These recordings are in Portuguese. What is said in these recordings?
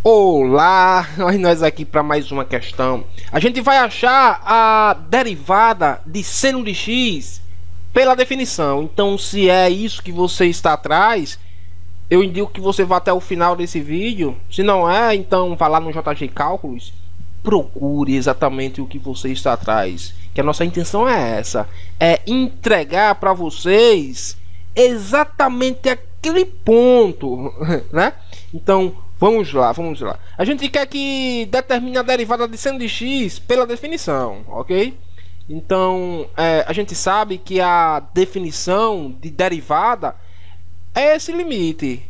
Olá, nós aqui para mais uma questão. A gente vai achar a derivada de seno de x pela definição. Então, se é isso que você está atrás, eu indico que você vá até o final desse vídeo. Se não é, então vá lá no JG Cálculos, procure exatamente o que você está atrás. Que a nossa intenção é essa, é entregar para vocês exatamente aquele ponto, né? Então, vamos lá. A gente quer que determine a derivada de seno de x pela definição, ok? Então, a gente sabe que a definição de derivada é esse limite.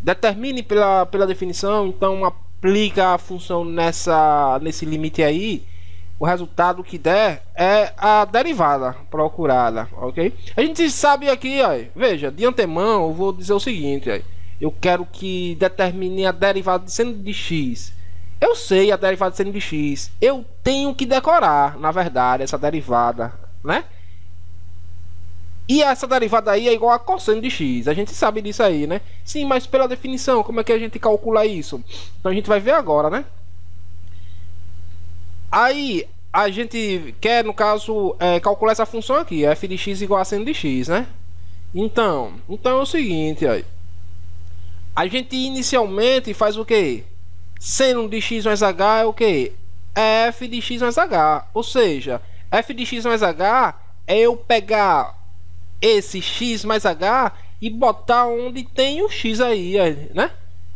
Determine pela definição, então aplica a função nesse limite aí. O resultado que der é a derivada procurada, ok? A gente sabe aqui, ó, veja, de antemão eu vou dizer o seguinte, ó, eu quero que determine a derivada de seno de x. Eu sei a derivada de seno de x. Eu tenho que decorar, na verdade, essa derivada, né? E essa derivada aí é igual a cosseno de x. A gente sabe disso aí, né? Sim, mas pela definição, como é que a gente calcula isso? Então a gente vai ver agora, né? Aí a gente quer, no caso, calcular essa função aqui, f de x igual a seno de x, né? Então é o seguinte, ó. A gente inicialmente faz o que? Seno de x mais h é o que? É f de x mais h. Ou seja, f de x mais h é eu pegar esse x mais h e botar onde tem o x aí, né?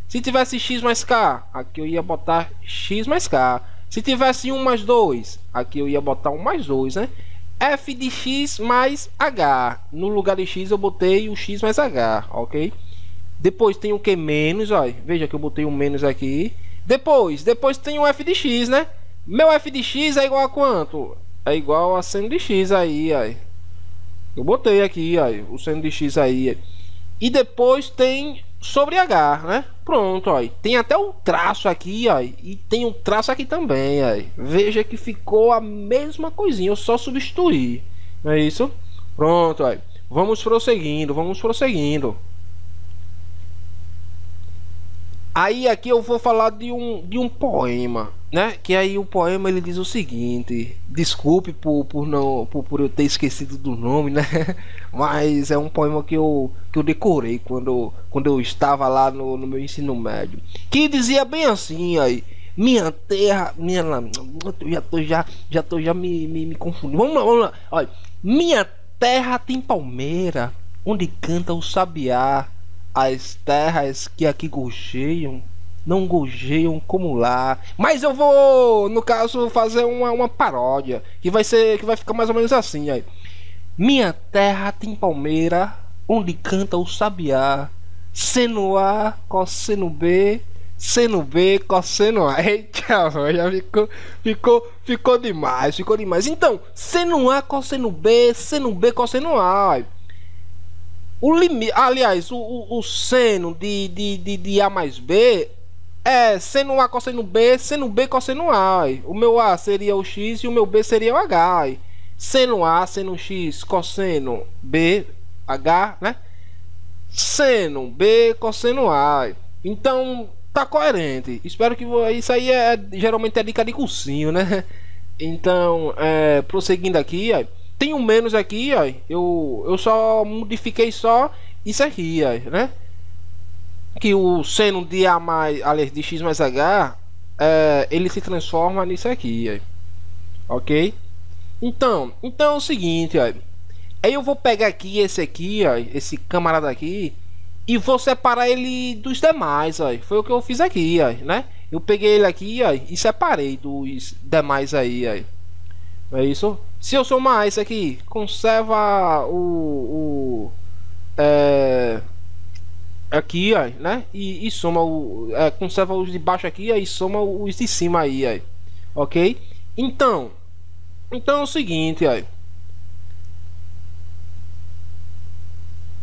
Se tivesse x mais k, aqui eu ia botar x mais k. Se tivesse 1 mais 2, aqui eu ia botar 1 mais 2, né? F de x mais h. No lugar de x eu botei o x mais h, ok? Depois tem o que menos, ó. Veja que eu botei um menos aqui. Depois tem o f de x, né? Meu f de x é igual a quanto? É igual a seno de x aí, ó. Eu botei aqui, ó, o seno de x aí. E depois tem sobre h, né? Pronto, ó. Tem até um traço aqui, ó. E tem um traço aqui também, ó. Veja que ficou a mesma coisinha. Eu só substituí. Não é isso? Pronto, ó. Vamos prosseguindo. Aí aqui eu vou falar de um poema, né? Que aí o poema ele diz o seguinte. Desculpe por eu ter esquecido do nome, né? Mas é um poema que eu decorei quando eu estava lá no meu ensino médio. Que dizia bem assim aí. Minha terra, já tô me confundindo. Vamos lá. Olha, minha terra tem palmeira, onde canta o sabiá. As terras que aqui gojeiam, não gojeiam como lá. Mas eu vou, no caso, fazer uma paródia que vai ficar mais ou menos assim aí. Minha terra tem palmeira, onde canta o sabiá. Seno A, cosseno B, seno B, cosseno A. Eita, já ficou demais. Então, seno A, cosseno B, seno B, cosseno A. O limite, aliás, o seno de A mais B é seno A cosseno B, seno B cosseno A. O meu A seria o X e o meu B seria o H. Seno A, seno X, cosseno B, H, né? Seno B, cosseno A. Então, tá coerente. Espero que isso aí geralmente é dica de cursinho, né? Então, prosseguindo aqui, ó. Tem um menos aqui, ó. Eu só modifiquei só isso aqui, ó, né? Que o seno de A mais, aliás, de X mais H, ele se transforma nisso aqui, ó. Ok? Então é o seguinte, ó. Aí eu vou pegar aqui, ó, esse camarada aqui, e vou separar ele dos demais, ó. Foi o que eu fiz aqui, ó, né? Eu peguei ele aqui, ó, e separei dos demais aí, ó. É isso? Se eu somar isso aqui, conserva aqui, ó, né? E soma conserva os de baixo aqui, aí soma os de cima aí, ó. Ok? Então é o seguinte, ó.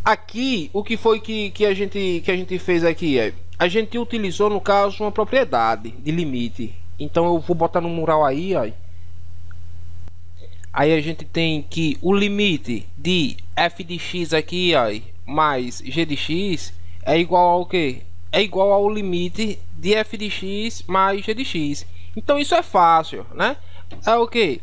Aqui, o que foi que a gente fez aqui, ó? A gente utilizou, no caso, uma propriedade de limite. Então eu vou botar no mural aí, ó. Aí a gente tem que o limite de f de x aqui, ó, mais g de x é igual ao que? É igual ao limite de f de x mais g de x. Então isso é fácil, né? É o que?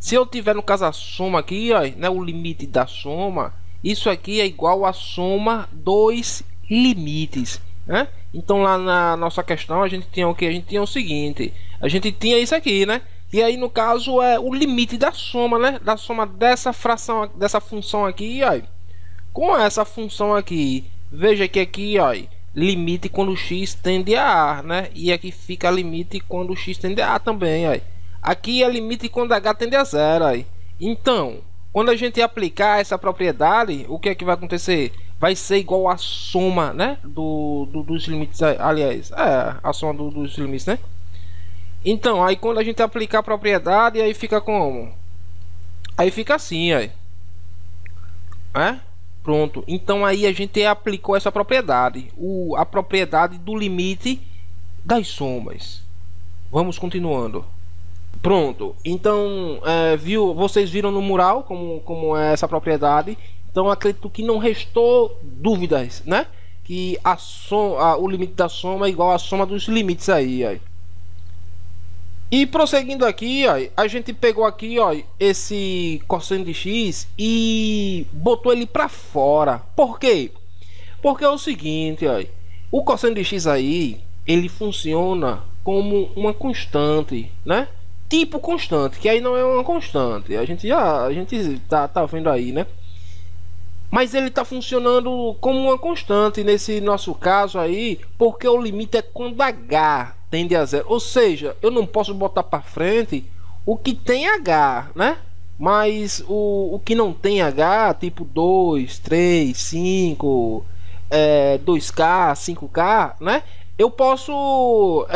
Se eu tiver no caso a soma aqui, ó, né, o limite da soma, isso aqui é igual a soma dos limites, né? Então lá na nossa questão a gente tinha o que? A gente tinha o seguinte, a gente tinha isso aqui, né? E aí no caso é o limite da soma, né? Da soma dessa fração, dessa função aqui, ó, com essa função aqui. Veja que aqui, ó, limite quando x tende a A, né? E aqui fica limite quando x tende a A também, ó. Aqui é limite quando h tende a zero, ó. Então, quando a gente aplicar essa propriedade, o que é que vai acontecer? Vai ser igual a soma, né? Dos limites, aliás, a soma dos limites, né? Então, aí quando a gente aplicar a propriedade, aí fica como? Aí fica assim, ó. Pronto. Então aí a gente aplicou essa propriedade, a propriedade do limite das somas. Vamos continuando. Pronto. Então, vocês viram no mural como é essa propriedade. Então acredito que não restou dúvidas, né? Que o limite da soma é igual à soma dos limites aí, ó. E prosseguindo aqui, ó, a gente pegou aqui, ó, esse cosseno de x e botou ele para fora. Por quê? Porque é o seguinte, ó, o cosseno de x aí, ele funciona como uma constante, né? Tipo constante, que aí não é uma constante. A gente tá vendo aí, né? Mas ele está funcionando como uma constante nesse nosso caso aí, porque o limite é quando h tende a zero. Ou seja, eu não posso botar para frente o que tem h, né? Mas o que não tem h, tipo 2, 3, 5, 2k, 5k, né? Eu posso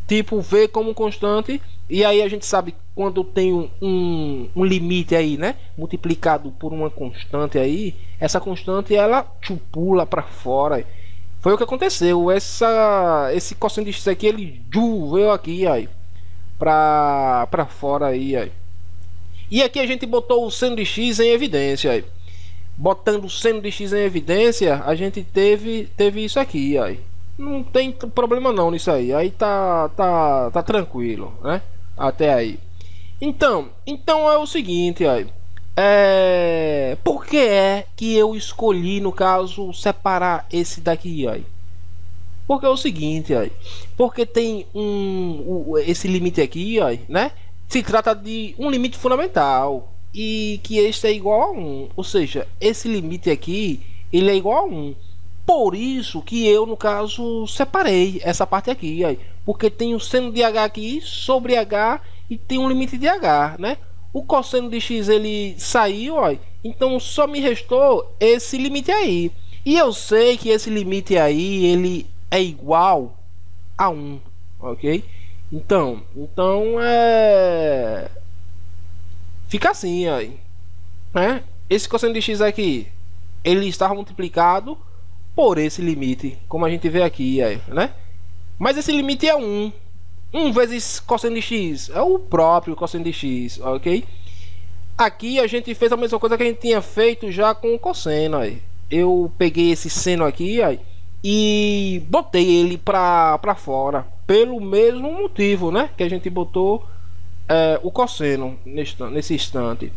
tipo ver como constante. E aí a gente sabe quando tem um limite aí, né, multiplicado por uma constante aí, essa constante ela pula para fora. Foi o que aconteceu. Esse cosseno de x aqui, ele veio aqui aí para fora aí, aí. E aqui a gente botou o seno de x em evidência aí. Botando o seno de x em evidência, a gente teve isso aqui aí. Não tem problema não nisso aí. Aí tá tranquilo, né? Até aí. Então é o seguinte, ó. Por que é que eu escolhi, no caso, separar esse daqui, ó? Porque é o seguinte, ó. Porque tem esse limite aqui, ó, né? Se trata de um limite fundamental e que este é igual a 1. Ou seja, esse limite aqui, ele é igual a 1. Por isso que eu, no caso, separei essa parte aqui, ó, porque tem o seno de h aqui sobre h e tem um limite de h, né? O cosseno de x ele saiu, ó, então só me restou esse limite aí. E eu sei que esse limite aí ele é igual a 1, ok? Então fica assim, ó, né? Esse cosseno de x aqui, ele estava multiplicado por esse limite, como a gente vê aqui, né? Mas esse limite é 1. 1 vezes cosseno de x é o próprio cosseno de x, ok? Aqui a gente fez a mesma coisa que a gente tinha feito já com o cosseno, aí. Eu peguei esse seno aqui, aí, e botei ele para fora, pelo mesmo motivo, né? Que a gente botou o cosseno nesse instante.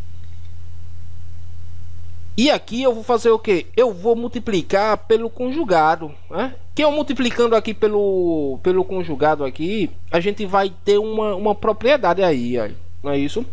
E aqui eu vou fazer o que? Eu vou multiplicar pelo conjugado, né? Que eu multiplicando aqui pelo conjugado aqui, a gente vai ter uma propriedade aí, ó, não é isso?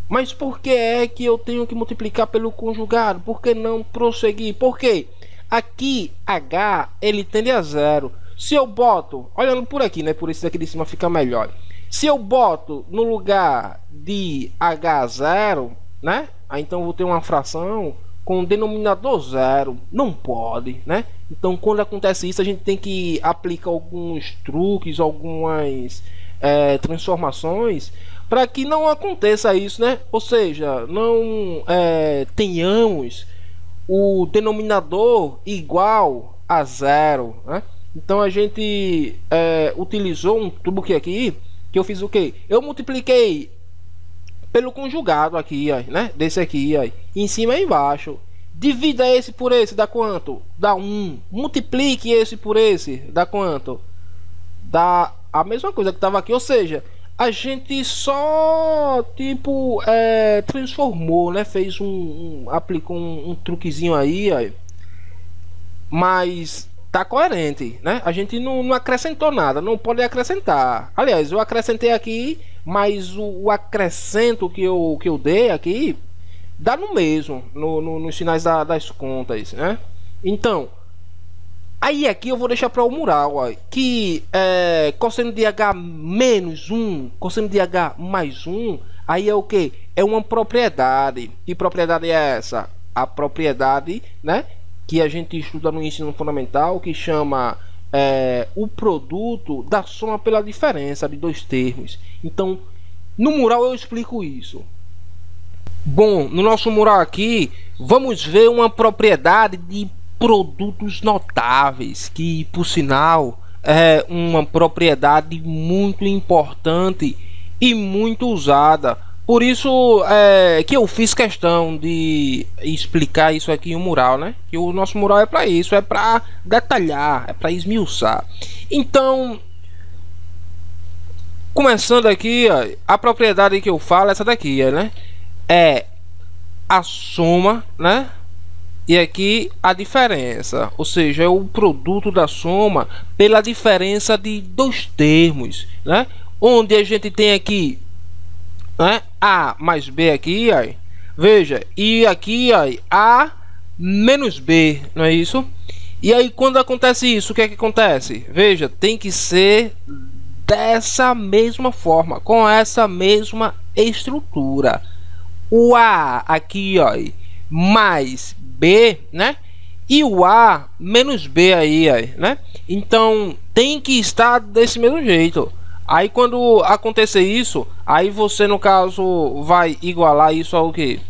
Mas por que é que eu tenho que multiplicar pelo conjugado? Por que não prosseguir? Porque aqui h ele tende a zero. Se eu boto, olhando por aqui, né? Por esse daqui de cima fica melhor. Se eu boto no lugar de h0, né? Aí então eu vou ter uma fração com denominador zero. Não pode, né? Então quando acontece isso, a gente tem que aplicar alguns truques, algumas transformações para que não aconteça isso, né? Ou seja, não tenhamos o denominador igual a zero, né? Então a gente utilizou um truque aqui, que eu fiz o que? Eu multipliquei pelo conjugado aqui, ó, né? Desse aqui, ó, em cima e embaixo. Divida esse por esse, dá quanto? Dá 1. Multiplique esse por esse, dá quanto? Dá a mesma coisa que estava aqui, ou seja, a gente só tipo transformou, né? Fez aplicou um truquezinho aí, ó, mas tá coerente, né? A gente não acrescentou nada, não pode acrescentar. Aliás, eu acrescentei aqui, mas o acrescento que eu dei aqui dá no mesmo, nos sinais das contas, né? Então, aí aqui eu vou deixar para o mural, ó, que cosseno de h menos 1, cosseno de h mais 1, aí é o que? É uma propriedade. Que propriedade é essa? A propriedade, né, que a gente estuda no ensino fundamental, que chama o produto da soma pela diferença de dois termos. Então, no mural eu explico isso. Bom, no nosso mural aqui, vamos ver uma propriedade de produtos notáveis, que por sinal é uma propriedade muito importante e muito usada. Por isso que eu fiz questão de explicar isso aqui em um mural, né? Que o nosso mural é para isso, é para detalhar, é para esmiuçar. Então, começando aqui, ó, a propriedade que eu falo é essa daqui, né? É a soma, né? E aqui a diferença, ou seja, é o produto da soma pela diferença de dois termos, né? Onde a gente tem aqui, né, A mais B aqui, ó, veja, e aqui, ó, A menos B, não é isso? E aí quando acontece isso, o que é que acontece? Veja, tem que ser dessa mesma forma, com essa mesma estrutura. O A aqui, ó, mais B, né? E o A menos B aí, ó, né? Então tem que estar desse mesmo jeito. Aí quando acontecer isso, aí você no caso vai igualar isso ao que?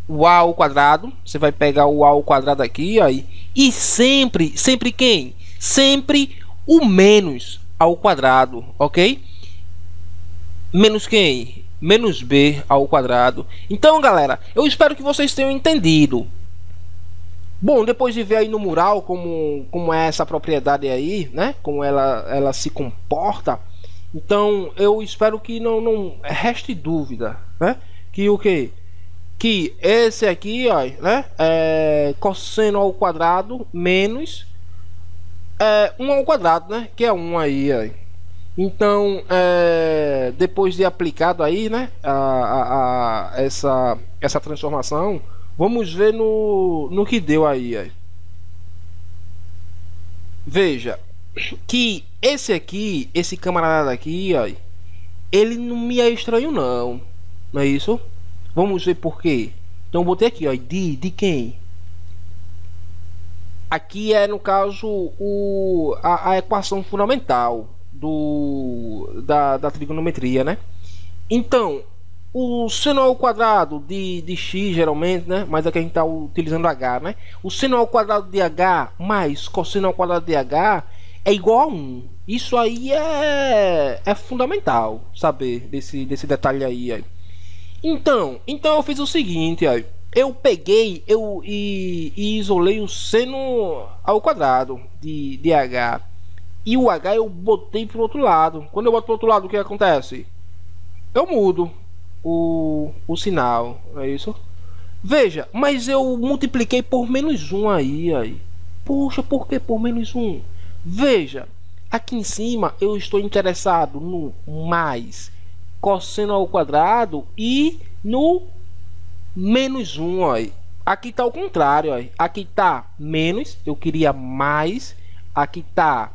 O A ao quadrado. Você vai pegar o A ao quadrado aqui, ó, e sempre quem? Sempre o menos ao quadrado, ok? Menos quem? Menos b ao quadrado. Então, galera, eu espero que vocês tenham entendido. Bom, depois de ver aí no mural como é essa propriedade aí, né? Como ela se comporta. Então, eu espero que não reste dúvida, né? Que o quê? Que esse aqui, ó, né? É cosseno ao quadrado menos 1 ao quadrado, né? Que é 1 aí, ó. Então, depois de aplicado aí, né, essa transformação, vamos ver no que deu aí, ó. Veja que esse camarada aqui, ó, ele não me é estranho não é isso? Vamos ver por quê. Então, eu botei aqui, ó, de quem? Aqui no caso a equação fundamental da trigonometria, né? Então, o seno ao quadrado de x, geralmente, né? Mas aqui a gente está utilizando h, né? O seno ao quadrado de h mais cosseno ao quadrado de h é igual a 1. Isso aí é fundamental saber desse detalhe aí. Então eu fiz o seguinte, ó. Eu peguei e isolei o seno ao quadrado de h. E o h eu botei pro outro lado. Quando eu boto pro outro lado, o que acontece? Eu mudo o sinal, é isso? Veja, mas eu multipliquei por menos 1 aí. Poxa, por que por menos 1? Veja, aqui em cima eu estou interessado no mais cosseno ao quadrado e no menos 1, ó. Aqui está o contrário, ó. Aqui está menos, eu queria mais. Aqui está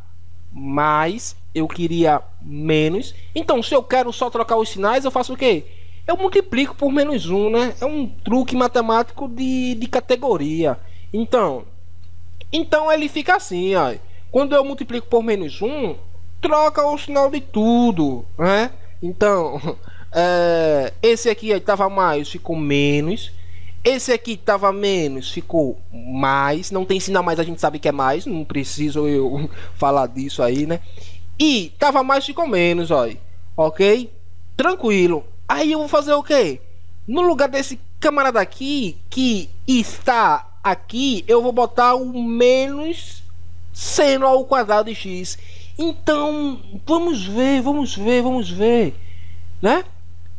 mais, eu queria menos. Então, se eu quero só trocar os sinais, eu faço o quê? Eu multiplico por menos 1, né? É um truque matemático de categoria. Então ele fica assim, ó. Quando eu multiplico por menos 1, troca o sinal de tudo, né? Então, esse aqui estava mais, ficou menos. Esse aqui estava menos, ficou mais. Não tem sinal mais, a gente sabe que é mais. Não preciso eu falar disso aí, né? E estava mais, ficou menos, ó. Ok? Tranquilo. Aí eu vou fazer o quê? No lugar desse camarada aqui, que está aqui, eu vou botar o menos seno ao quadrado de x. Então, vamos ver, né?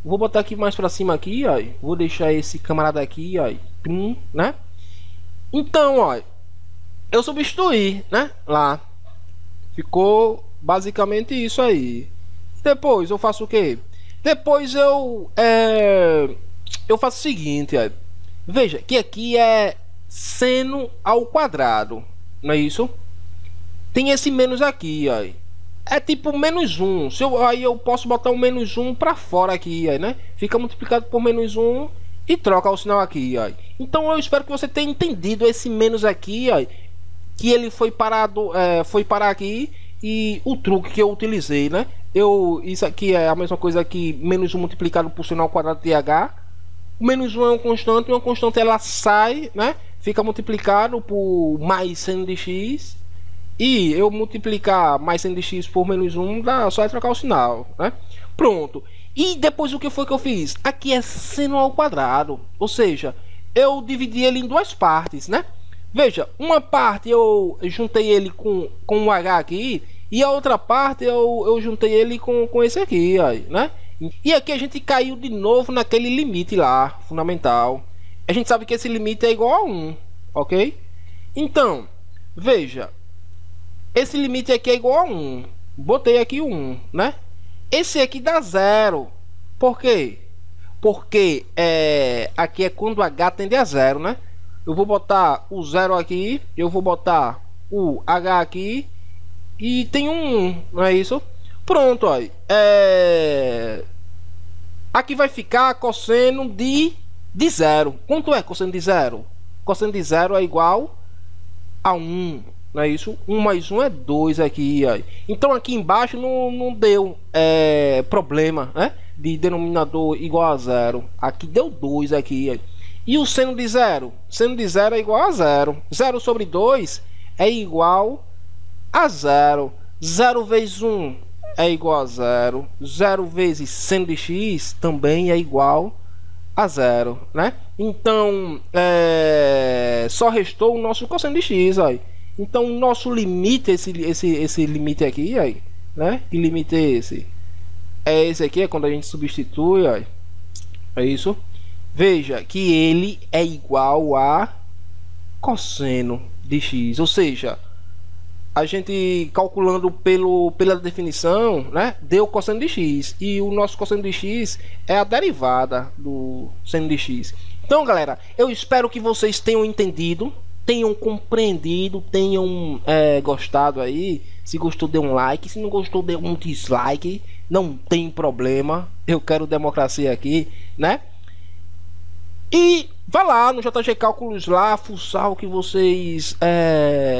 Vou botar aqui mais para cima aqui, ó. Vou deixar esse camarada aqui, ó, né? Então, ó, eu substituí, né? Lá ficou basicamente isso aí. Depois eu faço o quê? Depois eu faço o seguinte, ó. Veja que aqui é seno ao quadrado, não é isso? Tem esse menos aqui, ó. É tipo menos 1. Aí eu posso botar um menos 1 para fora aqui, ó, né? Fica multiplicado por menos 1 e troca o sinal aqui, ó. Então eu espero que você tenha entendido esse menos aqui, ó, que ele foi parado, foi parar aqui, e o truque que eu utilizei, né? Isso aqui é a mesma coisa que menos 1 multiplicado por sinal ao quadrado de h. O menos 1 é uma constante, e uma constante ela sai, né? Fica multiplicado por mais seno de x. E eu multiplicar mais seno de x por menos 1, dá só trocar o sinal, né? Pronto. E depois o que foi que eu fiz? Aqui é seno ao quadrado, ou seja, eu dividi ele em duas partes, né? Veja, uma parte eu juntei ele com o h aqui, e a outra parte eu juntei ele com esse aqui, ó, né? E aqui a gente caiu de novo naquele limite lá, fundamental. A gente sabe que esse limite é igual a 1, ok? Então, veja, esse limite aqui é igual a 1. Botei aqui 1, né? Esse aqui dá 0. Por quê? Porque aqui é quando h tende a 0, né? Eu vou botar o 0 aqui, eu vou botar o h aqui, e tem um 1, não é isso? Pronto, ó. Aqui vai ficar cosseno de 0. Quanto é cosseno de 0? Cosseno de 0 é igual a 1, não é isso? 1 mais 1 é 2 aqui, ó. Então aqui embaixo não deu problema, né? De denominador igual a 0. Aqui deu 2 aqui, ó. E o seno de 0? Seno de 0 é igual a 0. 0 sobre 2 é igual a 0. 0 vezes 1 é igual a 0. 0 vezes seno de x também é igual a 0, né? Então, só restou o nosso cosseno de x, ó. Então, o nosso limite, esse limite aqui, ó, né? Que limite é esse? É esse aqui, é quando a gente substitui, ó. É isso. Veja que ele é igual a cosseno de x, ou seja, a gente calculando pela definição, né, deu cosseno de x, e o nosso cosseno de x é a derivada do seno de x. Então, galera, eu espero que vocês tenham entendido, tenham compreendido, tenham gostado aí. Se gostou, dê um like. Se não gostou, dê um dislike. Não tem problema, eu quero democracia aqui, né? E vá lá no JG Cálculos lá, fuçar o que vocês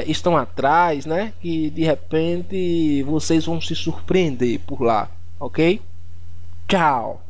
estão atrás, né? Que de repente vocês vão se surpreender por lá, ok? Tchau!